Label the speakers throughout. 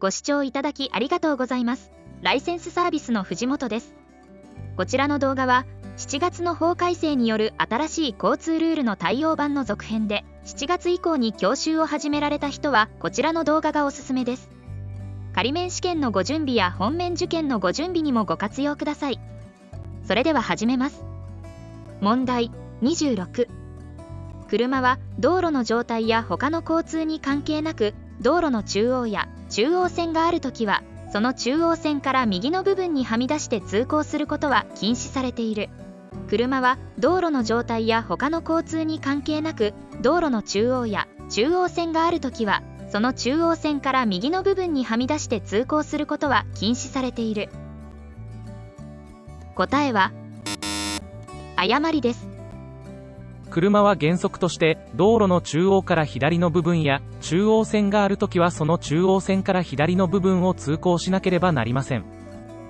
Speaker 1: ご視聴いただきありがとうございます。ライセンスサービスの藤本です。こちらの動画は、7月の法改正による新しい交通ルールの対応版の続編で、7月以降に教習を始められた人は、こちらの動画がおすすめです。仮免試験のご準備や本免受験のご準備にもご活用ください。それでは始めます。問題26。車は道路の状態や他の交通に関係なく、道路の中央や中央線があるときは、その中央線から右の部分にはみ出して通行することは禁止されている。車は道路の状態や他の交通に関係なく、道路の中央や中央線があるときは、その中央線から右の部分にはみ出して通行することは禁止されている。答えは誤りです。
Speaker 2: 車は原則として道路の中央から左の部分や中央線があるときはその中央線から左の部分を通行しなければなりません。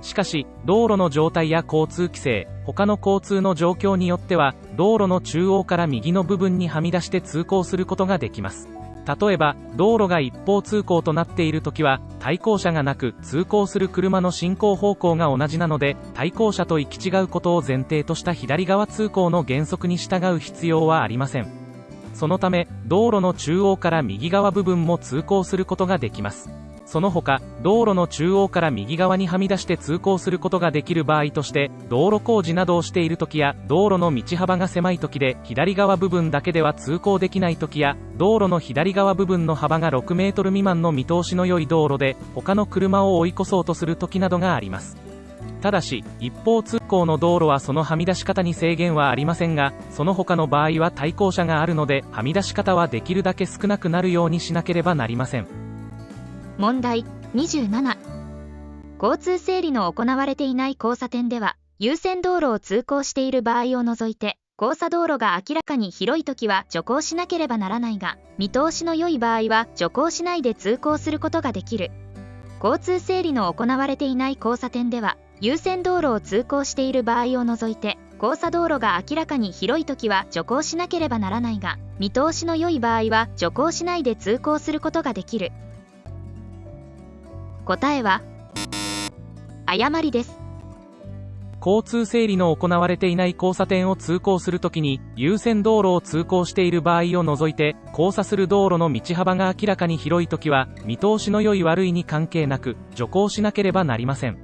Speaker 2: しかし道路の状態や交通規制、他の交通の状況によっては道路の中央から右の部分にはみ出して通行することができます。例えば道路が一方通行となっているときは対向車がなく通行する車の進行方向が同じなので対向車と行き違うことを前提とした左側通行の原則に従う必要はありません。そのため道路の中央から右側部分も通行することができます。その他道路の中央から右側にはみ出して通行することができる場合として道路工事などをしているときや道路の道幅が狭いときで左側部分だけでは通行できないときや道路の左側部分の幅が6メートル未満の見通しの良い道路で他の車を追い越そうとするときなどがあります。ただし一方通行の道路はそのはみ出し方に制限はありませんが、その他の場合は対向車があるのではみ出し方はできるだけ少なくなるようにしなければなりません。
Speaker 1: 問題27。交通整理の行われていない交差点では、優先道路を通行している場合を除いて、交差道路が明らかに広いときは徐行しなければならないが、見通しの良い場合は徐行しないで通行することができる。交通整理の行われていない交差点では、優先道路を通行している場合を除いて、交差道路が明らかに広いときは徐行しなければならないが、見通しの良い場合は徐行しないで通行することができる。答えは誤りです。
Speaker 2: 交通整理の行われていない交差点を通行するときに優先道路を通行している場合を除いて交差する道路の道幅が明らかに広いときは見通しの良い悪いに関係なく徐行しなければなりません。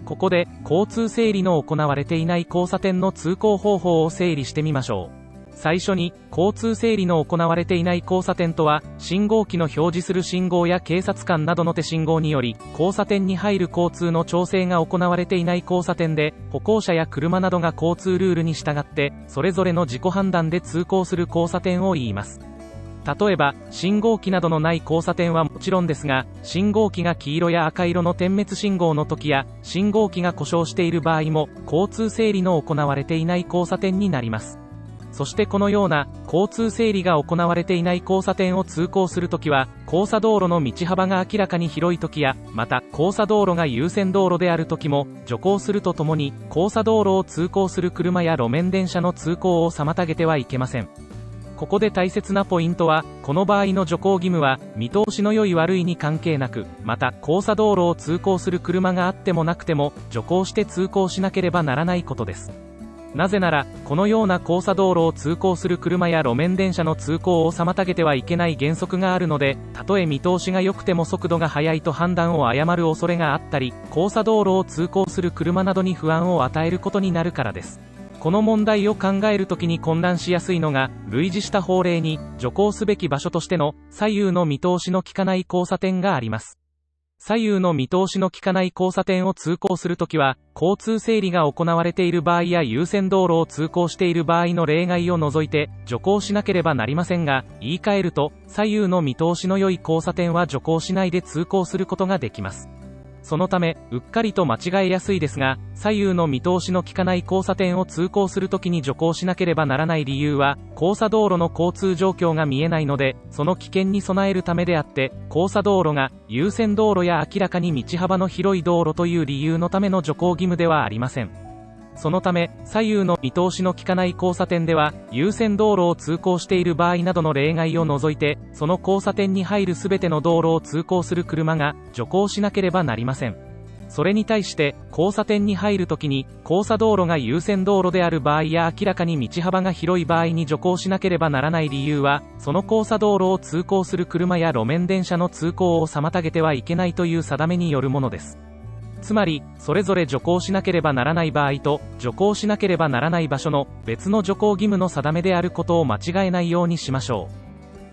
Speaker 2: ここで交通整理の行われていない交差点の通行方法を整理してみましょう。最初に交通整理の行われていない交差点とは信号機の表示する信号や警察官などの手信号により交差点に入る交通の調整が行われていない交差点で歩行者や車などが交通ルールに従ってそれぞれの自己判断で通行する交差点を言います。例えば信号機などのない交差点はもちろんですが、信号機が黄色や赤色の点滅信号の時や信号機が故障している場合も交通整理の行われていない交差点になります。そしてこのような交通整理が行われていない交差点を通行するときは交差道路の道幅が明らかに広いときやまた交差道路が優先道路であるときも徐行するとともに交差道路を通行する車や路面電車の通行を妨げてはいけません。ここで大切なポイントはこの場合の徐行義務は見通しの良い悪いに関係なくまた交差道路を通行する車があってもなくても徐行して通行しなければならないことです。なぜならこのような交差道路を通行する車や路面電車の通行を妨げてはいけない原則があるので、たとえ見通しが良くても速度が速いと判断を誤る恐れがあったり交差道路を通行する車などに不安を与えることになるからです。この問題を考えるときに混乱しやすいのが類似した法令に徐行すべき場所としての左右の見通しの利かない交差点があります。左右の見通しの利かない交差点を通行するときは交通整理が行われている場合や優先道路を通行している場合の例外を除いて徐行しなければなりませんが、言い換えると左右の見通しの良い交差点は徐行しないで通行することができます。そのためうっかりと間違えやすいですが、左右の見通しの利かない交差点を通行するときに徐行しなければならない理由は交差道路の交通状況が見えないのでその危険に備えるためであって、交差道路が優先道路や明らかに道幅の広い道路という理由のための徐行義務ではありません。そのため、左右の見通しの利かない交差点では、優先道路を通行している場合などの例外を除いて、その交差点に入るすべての道路を通行する車が徐行しなければなりません。それに対して、交差点に入るときに、交差道路が優先道路である場合や明らかに道幅が広い場合に徐行しなければならない理由は、その交差道路を通行する車や路面電車の通行を妨げてはいけないという定めによるものです。つまり、それぞれ徐行しなければならない場合と、徐行しなければならない場所の別の徐行義務の定めであることを間違えないようにしましょう。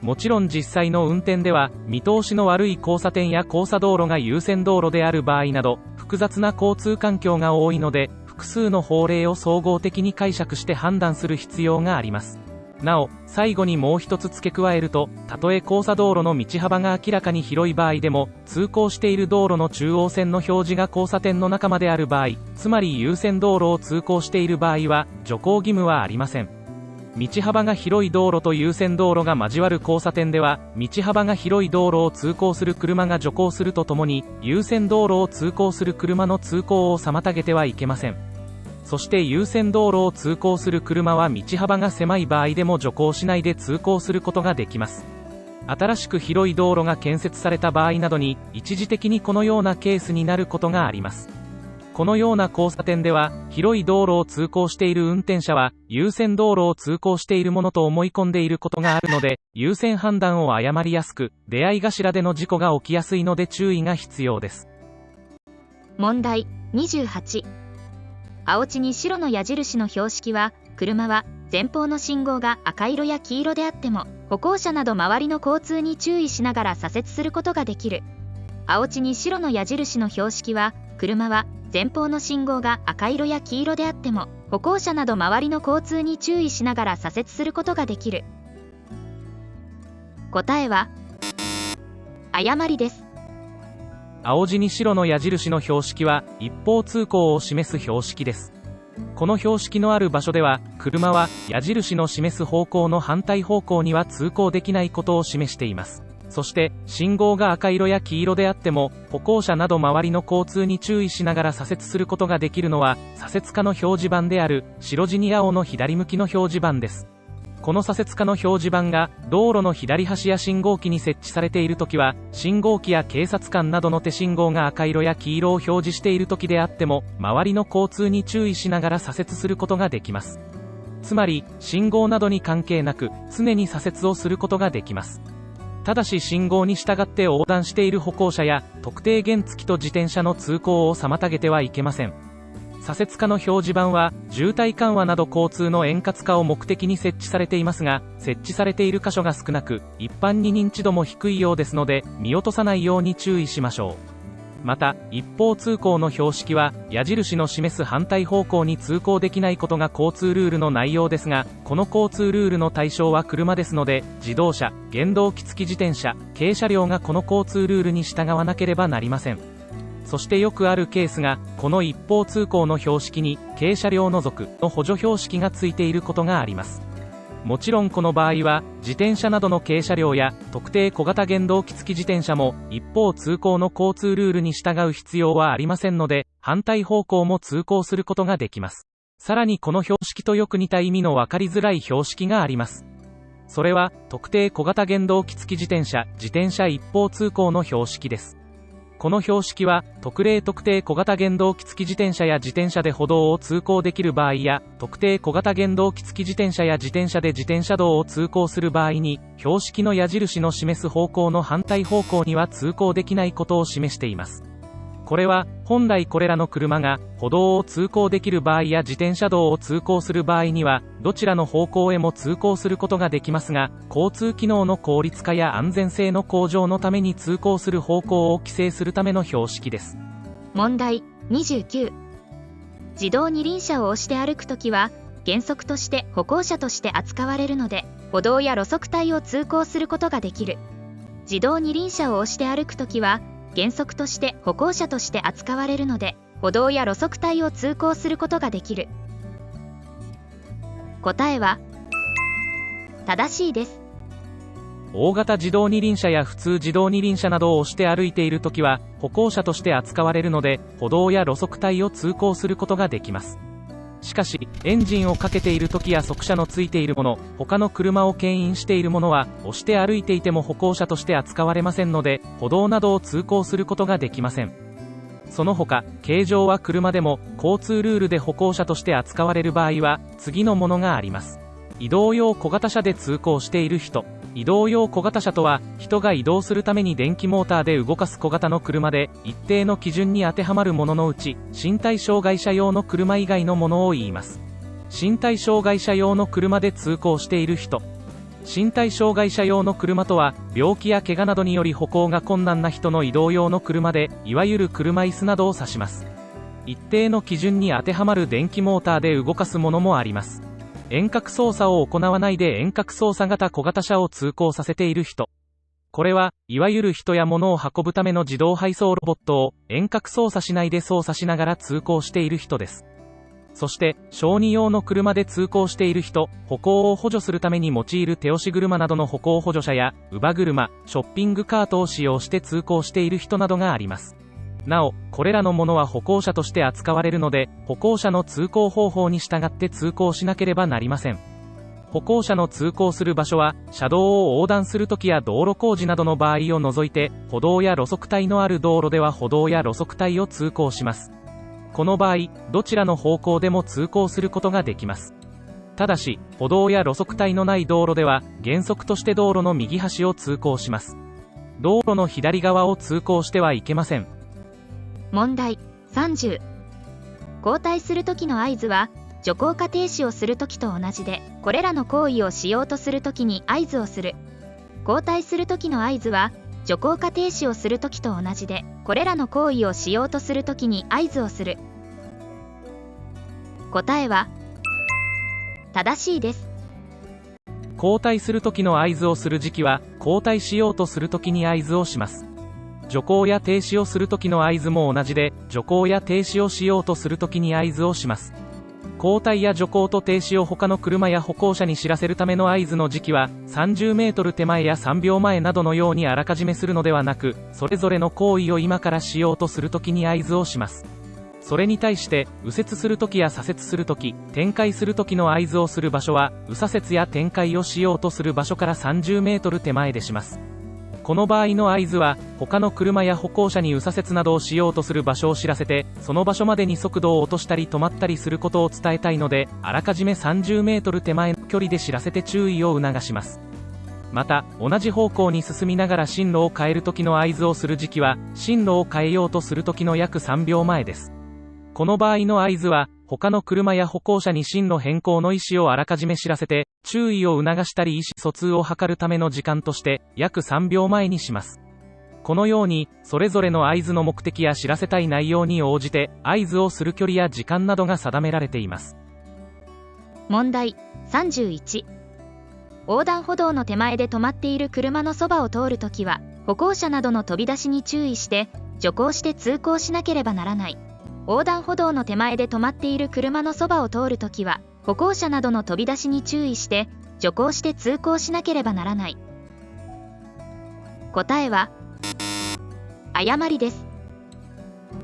Speaker 2: もちろん実際の運転では、見通しの悪い交差点や交差道路が優先道路である場合など、複雑な交通環境が多いので、複数の法令を総合的に解釈して判断する必要があります。なお、最後にもう一つ付け加えると、たとえ交差道路の道幅が明らかに広い場合でも、通行している道路の中央線の表示が交差点の中まである場合、つまり優先道路を通行している場合は、徐行義務はありません。道幅が広い道路と優先道路が交わる交差点では、道幅が広い道路を通行する車が徐行するとともに、優先道路を通行する車の通行を妨げてはいけません。そして優先道路を通行する車は道幅が狭い場合でも徐行しないで通行することができます。新しく広い道路が建設された場合などに、一時的にこのようなケースになることがあります。このような交差点では、広い道路を通行している運転者は、優先道路を通行しているものと思い込んでいることがあるので、優先判断を誤りやすく、出会い頭での事故が起きやすいので注意が必要です。
Speaker 1: 問題28。青地に白の矢印の標識は、車は前方の信号が赤色や黄色であっても、歩行者など周りの交通に注意しながら左折することができる。青地に白の矢印の標識は、車は前方の信号が赤色や黄色であっても、歩行者など周りの交通に注意しながら左折することができる。答えは誤りです。
Speaker 2: 青地に白の矢印の標識は、一方通行を示す標識です。この標識のある場所では、車は矢印の示す方向の反対方向には通行できないことを示しています。そして、信号が赤色や黄色であっても、歩行者など周りの交通に注意しながら左折することができるのは、左折化の表示板である、白地に青の左向きの表示板です。この左折化の表示板が、道路の左端や信号機に設置されているときは、信号機や警察官などの手信号が赤色や黄色を表示しているときであっても、周りの交通に注意しながら左折することができます。つまり、信号などに関係なく、常に左折をすることができます。ただし信号に従って横断している歩行者や特定原付と自転車の通行を妨げてはいけません。左折化の表示板は渋滞緩和など交通の円滑化を目的に設置されていますが、設置されている箇所が少なく、一般に認知度も低いようですので、見落とさないように注意しましょう。また、一方通行の標識は、矢印の示す反対方向に通行できないことが交通ルールの内容ですが、この交通ルールの対象は車ですので、自動車、原動機付き自転車、軽車両がこの交通ルールに従わなければなりません。そしてよくあるケースが、この一方通行の標識に、軽車両除くの補助標識がついていることがあります。もちろんこの場合は、自転車などの軽車両や、特定小型原動機付き自転車も、一方通行の交通ルールに従う必要はありませんので、反対方向も通行することができます。さらにこの標識とよく似た意味の分かりづらい標識があります。それは、特定小型原動機付き自転車一方通行の標識です。この標識は、特定小型原動機付き自転車や自転車で歩道を通行できる場合や、特定小型原動機付き自転車や自転車で自転車道を通行する場合に、標識の矢印の示す方向の反対方向には通行できないことを示しています。これは、本来これらの車が、歩道を通行できる場合や自転車道を通行する場合には、どちらの方向へも通行することができますが、交通機能の効率化や安全性の向上のために通行する方向を規制するための標識です。
Speaker 1: 問題29。自動二輪車を押して歩くときは、原則として歩行者として扱われるので、歩道や路側帯を通行することができる。自動二輪車を押して歩くときは、原則として歩行者として扱われるので、歩道や路側帯を通行することができる。答えは正しいです。
Speaker 2: 大型自動二輪車や普通自動二輪車などを押して歩いているときは、歩行者として扱われるので、歩道や路側帯を通行することができます。しかし、エンジンをかけている時や側車のついているもの、他の車を牽引しているものは、押して歩いていても歩行者として扱われませんので、歩道などを通行することができません。その他、形状は車でも、交通ルールで歩行者として扱われる場合は、次のものがあります。移動用小型車で通行している人。移動用小型車とは、人が移動するために電気モーターで動かす小型の車で、一定の基準に当てはまるもののうち、身体障害者用の車以外のものを言います。身体障害者用の車で通行している人。身体障害者用の車とは、病気や怪我などにより歩行が困難な人の移動用の車で、いわゆる車椅子などを指します。一定の基準に当てはまる電気モーターで動かすものもあります。遠隔操作を行わないで遠隔操作型小型車を通行させている人。これは、いわゆる人や物を運ぶための自動配送ロボットを遠隔操作しないで操作しながら通行している人です。そして、小児用の車で通行している人、歩行を補助するために用いる手押し車などの歩行補助車や、乳母車、ショッピングカートを使用して通行している人などがあります。なお、これらのものは歩行者として扱われるので、歩行者の通行方法に従って通行しなければなりません。歩行者の通行する場所は、車道を横断するときや道路工事などの場合を除いて、歩道や路側帯のある道路では歩道や路側帯を通行します。この場合、どちらの方向でも通行することができます。ただし、歩道や路側帯のない道路では、原則として道路の右端を通行します。道路の左側を通行してはいけません。
Speaker 1: 問題30。交代する時の合図は、徐行か停止をする時と同じで、これらの行為をしようとする時に合図をする。交代する時の合図は、徐行か停止をする時と同じで、これらの行為をしようとする時に合図をする。答えは正しいです。
Speaker 2: 交代する時の合図をする時期は、交代しようとする時に合図をします。徐行や停止をする時の合図も同じで、徐行や停止をしようとする時に合図をします。交代や徐行と停止を他の車や歩行者に知らせるための合図の時期は、30メートル手前や3秒前などのようにあらかじめするのではなく、それぞれの行為を今からしようとする時に合図をします。それに対して、右折する時や左折する時、転回する時の合図をする場所は、右左折や転回をしようとする場所から30メートル手前でします。この場合の合図は、他の車や歩行者に右左折などをしようとする場所を知らせて、その場所までに速度を落としたり止まったりすることを伝えたいので、あらかじめ30メートル手前の距離で知らせて注意を促します。また、同じ方向に進みながら進路を変える時の合図をする時期は、進路を変えようとする時の約3秒前です。この場合の合図は、他の車や歩行者に進路変更の意思をあらかじめ知らせて、注意を促したり意思疎通を図るための時間として、約3秒前にします。このように、それぞれの合図の目的や知らせたい内容に応じて、合図をする距離や時間などが定められています。
Speaker 1: 問題31。横断歩道の手前で止まっている車のそばを通るときは、歩行者などの飛び出しに注意して、徐行して通行しなければならない。横断歩道の手前で止まっている車のそばを通るときは、歩行者などの飛び出しに注意して、徐行して通行しなければならない。答えは誤りです。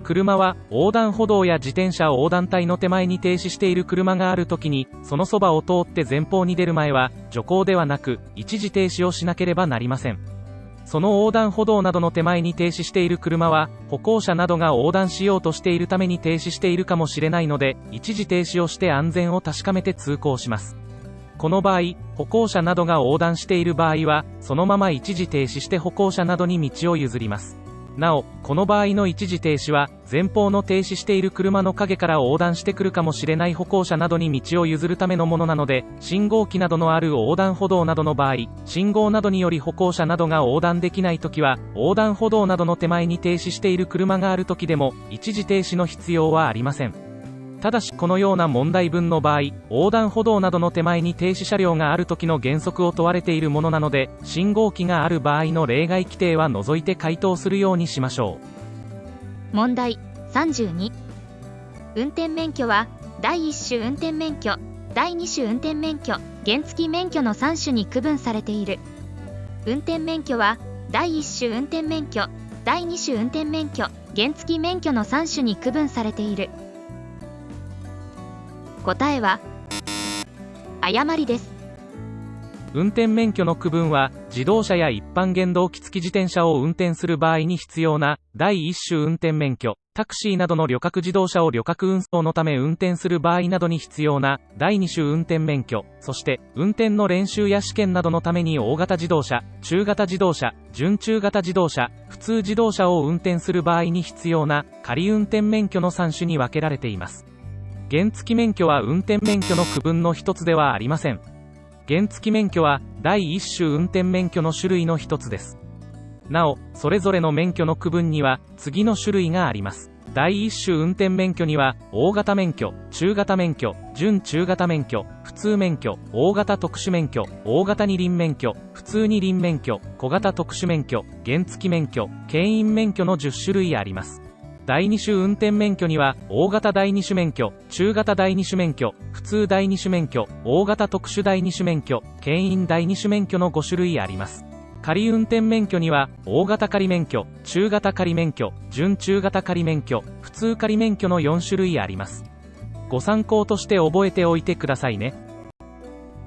Speaker 2: 車は横断歩道や自転車横断帯の手前に停止している車があるときに、そのそばを通って前方に出る前は、徐行ではなく、一時停止をしなければなりません。その横断歩道などの手前に停止している車は、歩行者などが横断しようとしているために停止しているかもしれないので、一時停止をして安全を確かめて通行します。この場合、歩行者などが横断している場合は、そのまま一時停止して歩行者などに道を譲ります。なお、この場合の一時停止は、前方の停止している車の陰から横断してくるかもしれない歩行者などに道を譲るためのものなので、信号機などのある横断歩道などの場合、信号などにより歩行者などが横断できないときは、横断歩道などの手前に停止している車があるときでも、一時停止の必要はありません。ただしこのような問題文の場合、横断歩道などの手前に停止車両がある時の原則を問われているものなので、信号機がある場合の例外規定は除いて回答するようにしましょ
Speaker 1: う。問題32。運転免許は第1種運転免許、第2種運転免許、原付免許の3種に区分されている。運転免許は第1種運転免許、第2種運転免許、原付免許の3種に区分されている。答えは誤りです。
Speaker 2: 運転免許の区分は、自動車や一般原動機付き自転車を運転する場合に必要な第一種運転免許、タクシーなどの旅客自動車を旅客運送のため運転する場合などに必要な第二種運転免許、そして運転の練習や試験などのために大型自動車、中型自動車、準中型自動車、普通自動車を運転する場合に必要な仮運転免許の3種に分けられています。原付免許は運転免許の区分の一つではありません。原付免許は第一種運転免許の種類の一つです。なお、それぞれの免許の区分には次の種類があります。第一種運転免許には大型免許、中型免許、準中型免許、普通免許、大型特殊免許、大型二輪免許、普通二輪免許、小型特殊免許、原付免許、牽引免許の10種類あります。第二種運転免許には大型第二種免許、中型第二種免許、普通第二種免許、大型特殊第二種免許、牽引第二種免許の5種類あります。仮運転免許には大型仮免許、中型仮免許、準中型仮免許、普通仮免許の4種類あります。ご参考として覚えておいてくださいね。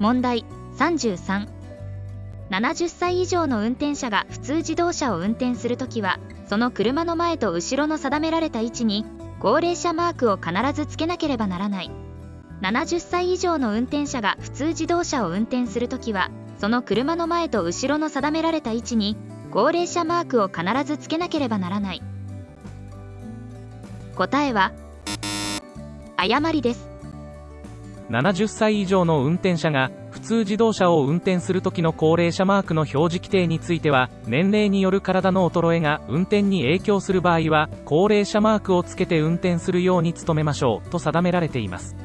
Speaker 1: 問題33。70歳以上の運転者が普通自動車を運転するときは、その車の前と後ろの定められた位置に高齢者マークを必ずつけなければならない。70歳以上の運転者が普通自動車を運転するときは、その車の前と後ろの定められた位置に高齢者マークを必ずつけなければならない。答えは誤りです。
Speaker 2: 70歳以上の運転者が普通自動車を運転する時の高齢者マークの表示規定については、年齢による体の衰えが運転に影響する場合は高齢者マークをつけて運転するように努めましょうと定められています。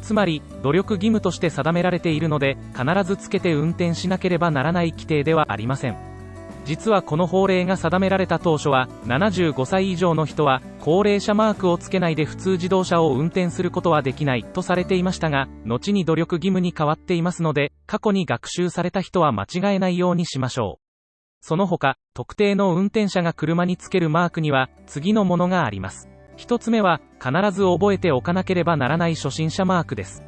Speaker 2: つまり努力義務として定められているので、必ずつけて運転しなければならない規定ではありません。実はこの法令が定められた当初は、75歳以上の人は高齢者マークをつけないで普通自動車を運転することはできないとされていましたが、後に努力義務に変わっていますので、過去に学習された人は間違えないようにしましょう。その他、特定の運転者が車につけるマークには次のものがあります。一つ目は必ず覚えておかなければならない初心者マークです。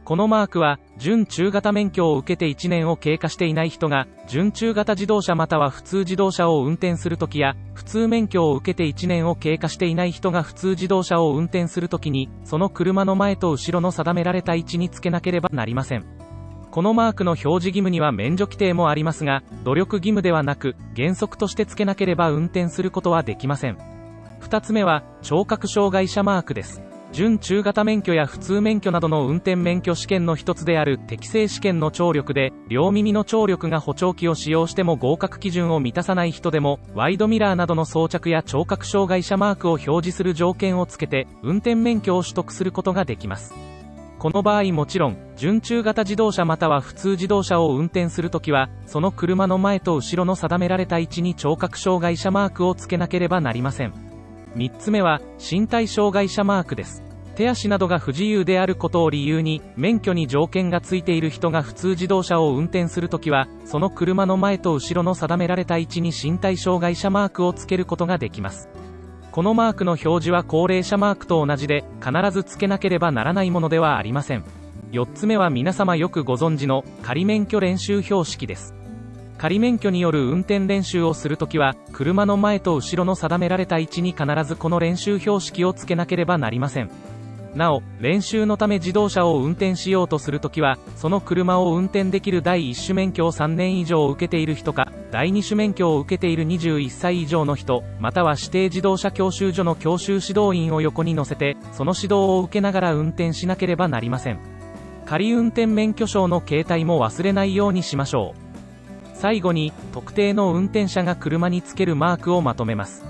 Speaker 2: このマークは準中型免許を受けて1年を経過していない人が準中型自動車または普通自動車を運転するときや、普通免許を受けて1年を経過していない人が普通自動車を運転するときに、その車の前と後ろの定められた位置につけなければなりません。このマークの表示義務には免除規定もありますが、努力義務ではなく原則としてつけなければ運転することはできません。2つ目は聴覚障害者マークです。準中型免許や普通免許などの運転免許試験の一つである適正試験の聴力で、両耳の聴力が補聴器を使用しても合格基準を満たさない人でも、ワイドミラーなどの装着や聴覚障害者マークを表示する条件をつけて運転免許を取得することができます。この場合もちろん、準中型自動車または普通自動車を運転するときは、その車の前と後ろの定められた位置に聴覚障害者マークをつけなければなりません。3つ目は身体障害者マークです。手足などが不自由であることを理由に免許に条件がついている人が普通自動車を運転するときは、その車の前と後ろの定められた位置に身体障害者マークをつけることができます。このマークの表示は高齢者マークと同じで、必ずつけなければならないものではありません。4つ目は皆様よくご存知の仮免許練習標識です。仮免許による運転練習をするときは、車の前と後ろの定められた位置に必ずこの練習標識をつけなければなりません。なお、練習のため自動車を運転しようとするときは、その車を運転できる第1種免許を3年以上受けている人か、第2種免許を受けている21歳以上の人、または指定自動車教習所の教習指導員を横に乗せて、その指導を受けながら運転しなければなりません。仮運転免許証の携帯も忘れないようにしましょう。最後に、特定の運転者が車につけるマークをまとめます。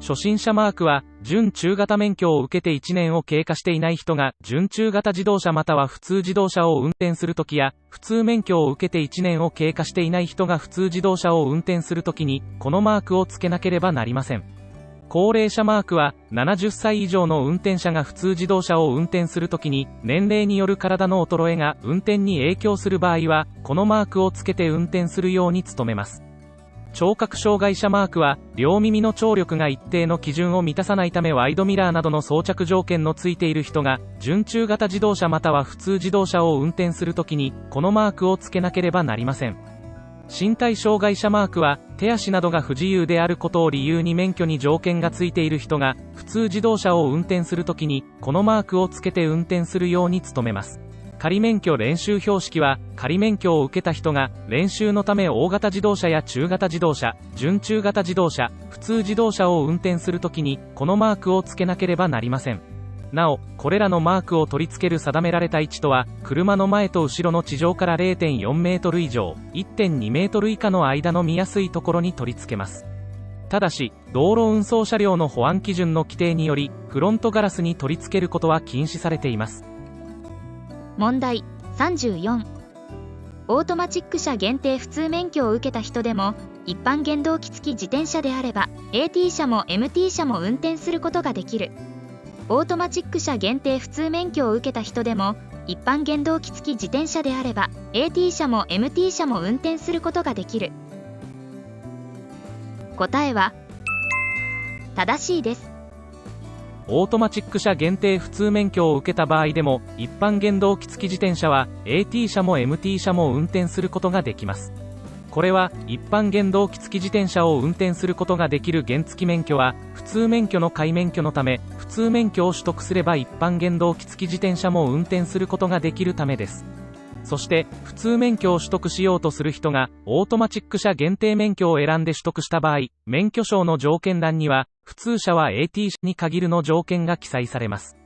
Speaker 2: 初心者マークは、準中型免許を受けて1年を経過していない人が、準中型自動車または普通自動車を運転するときや、普通免許を受けて1年を経過していない人が普通自動車を運転するときに、このマークをつけなければなりません。高齢者マークは、70歳以上の運転者が普通自動車を運転するときに、年齢による体の衰えが運転に影響する場合は、このマークをつけて運転するように努めます。聴覚障害者マークは、両耳の聴力が一定の基準を満たさないためワイドミラーなどの装着条件のついている人が、準中型自動車または普通自動車を運転するときに、このマークをつけなければなりません。身体障害者マークは、手足などが不自由であることを理由に免許に条件がついている人が、普通自動車を運転するときに、このマークをつけて運転するように努めます。仮免許練習標識は、仮免許を受けた人が、練習のため大型自動車や中型自動車、準中型自動車、普通自動車を運転するときに、このマークをつけなければなりません。なお、これらのマークを取り付ける定められた位置とは、車の前と後ろの地上から 0.4 メートル以上、1.2 メートル以下の間の見やすいところに取り付けます。ただし、道路運送車両の保安基準の規定により、フロントガラスに取り付けることは禁止されています。
Speaker 1: 問題34。オートマチック車限定普通免許を受けた人でも、一般原動機付き自転車であれば、AT 車も MT 車も運転することができる。オートマチック車限定普通免許を受けた人でも、一般原動機付き自転車であれば、AT 車も MT 車も運転することができる。答えは、正しいです。
Speaker 2: オートマチック車限定普通免許を受けた場合でも、一般原動機付き自転車は AT 車も MT 車も運転することができます。これは一般原動機付き自転車を運転することができる原付免許は普通免許の皆免許のため、普通免許を取得すれば一般原動機付き自転車も運転することができるためです。そして普通免許を取得しようとする人がオートマチック車限定免許を選んで取得した場合、免許証の条件欄には普通車は AT 車に限るの条件が記載されます。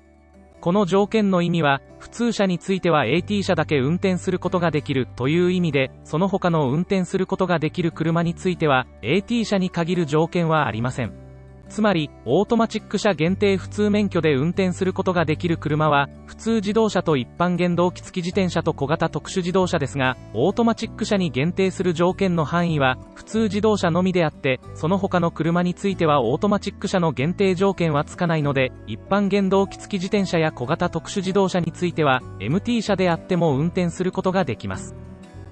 Speaker 2: この条件の意味は、普通車については AT 車だけ運転することができるという意味で、その他の運転することができる車については AT 車に限る条件はありません。つまり、オートマチック車限定普通免許で運転することができる車は、普通自動車と一般原動機付き自転車と小型特殊自動車ですが、オートマチック車に限定する条件の範囲は、普通自動車のみであって、その他の車についてはオートマチック車の限定条件はつかないので、一般原動機付き自転車や小型特殊自動車については、MT 車であっても運転することができます。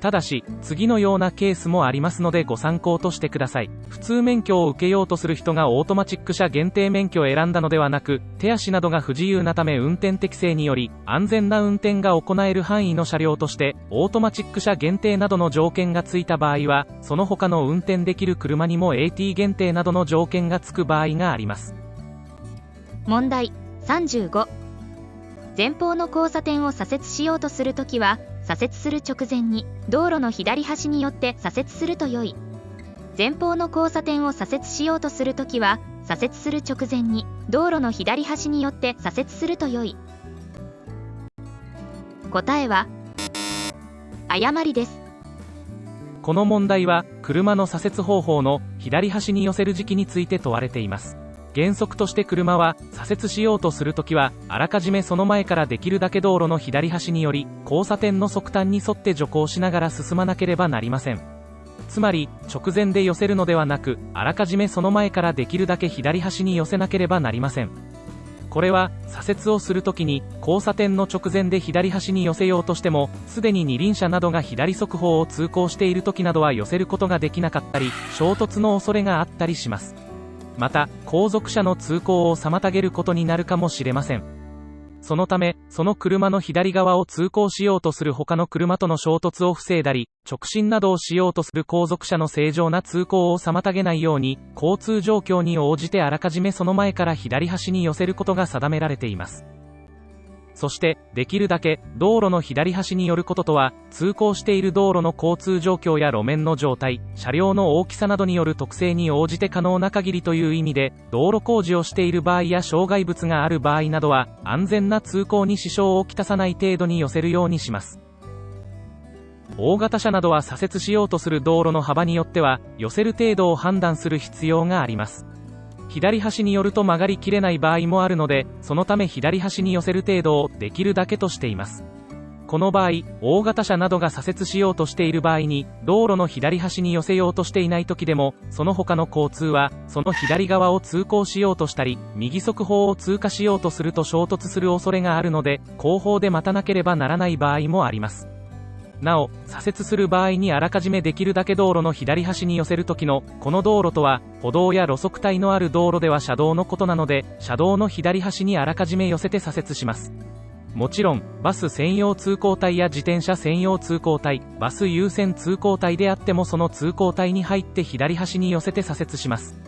Speaker 2: ただし、次のようなケースもありますのでご参考としてください。普通免許を受けようとする人がオートマチック車限定免許を選んだのではなく、手足などが不自由なため運転適正により、安全な運転が行える範囲の車両として、オートマチック車限定などの条件がついた場合は、その他の運転できる車にも AT 限定などの条件がつく場合があります。
Speaker 1: 問題35。前方の交差点を左折しようとするときは、左折する直前に道路の左端によって左折すると良い。前方の交差点を左折しようとするときは、左折する直前に道路の左端によって左折すると良い。答えは誤りです。
Speaker 2: この問題は車の左折方法の左端に寄せる時期について問われています。原則として車は左折しようとするときは、あらかじめその前からできるだけ道路の左端により、交差点の側端に沿って徐行しながら進まなければなりません。つまり、直前で寄せるのではなく、あらかじめその前からできるだけ左端に寄せなければなりません。これは、左折をするときに、交差点の直前で左端に寄せようとしても、すでに二輪車などが左側方を通行しているときなどは寄せることができなかったり、衝突の恐れがあったりします。また、後続車の通行を妨げることになるかもしれません。そのため、その車の左側を通行しようとする他の車との衝突を防いだり、直進などをしようとする後続車の正常な通行を妨げないように、交通状況に応じてあらかじめその前から左端に寄せることが定められています。そして、できるだけ、道路の左端に寄ることとは、通行している道路の交通状況や路面の状態、車両の大きさなどによる特性に応じて可能な限りという意味で、道路工事をしている場合や障害物がある場合などは、安全な通行に支障をきたさない程度に寄せるようにします。大型車などは左折しようとする道路の幅によっては、寄せる程度を判断する必要があります。左端に寄ると曲がりきれない場合もあるので、そのため左端に寄せる程度をできるだけとしています。この場合、大型車などが左折しようとしている場合に、道路の左端に寄せようとしていない時でも、その他の交通は、その左側を通行しようとしたり、右側方を通過しようとすると衝突する恐れがあるので、後方で待たなければならない場合もあります。なお、左折する場合にあらかじめできるだけ道路の左端に寄せる時のこの道路とは、歩道や路側帯のある道路では車道のことなので、車道の左端にあらかじめ寄せて左折します。もちろん、バス専用通行帯や自転車専用通行帯、バス優先通行帯であってもその通行帯に入って左端に寄せて左折します。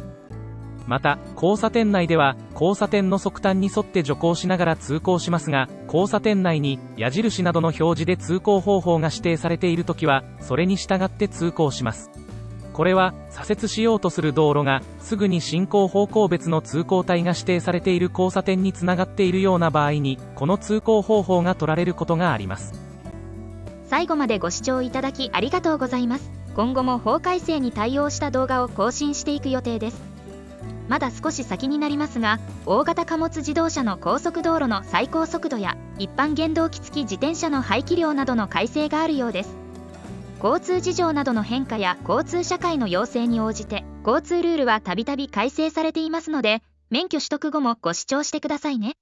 Speaker 2: また、交差点内では、交差点の側端に沿って徐行しながら通行しますが、交差点内に矢印などの表示で通行方法が指定されているときは、それに従って通行します。これは、左折しようとする道路が、すぐに進行方向別の通行帯が指定されている交差点につながっているような場合に、この通行方法が取られることがあります。
Speaker 1: 最後までご視聴いただきありがとうございます。今後も法改正に対応した動画を更新していく予定です。まだ少し先になりますが、大型貨物自動車の高速道路の最高速度や一般原動機付き自転車の排気量などの改正があるようです。交通事情などの変化や交通社会の要請に応じて、交通ルールはたびたび改正されていますので、免許取得後もご視聴してくださいね。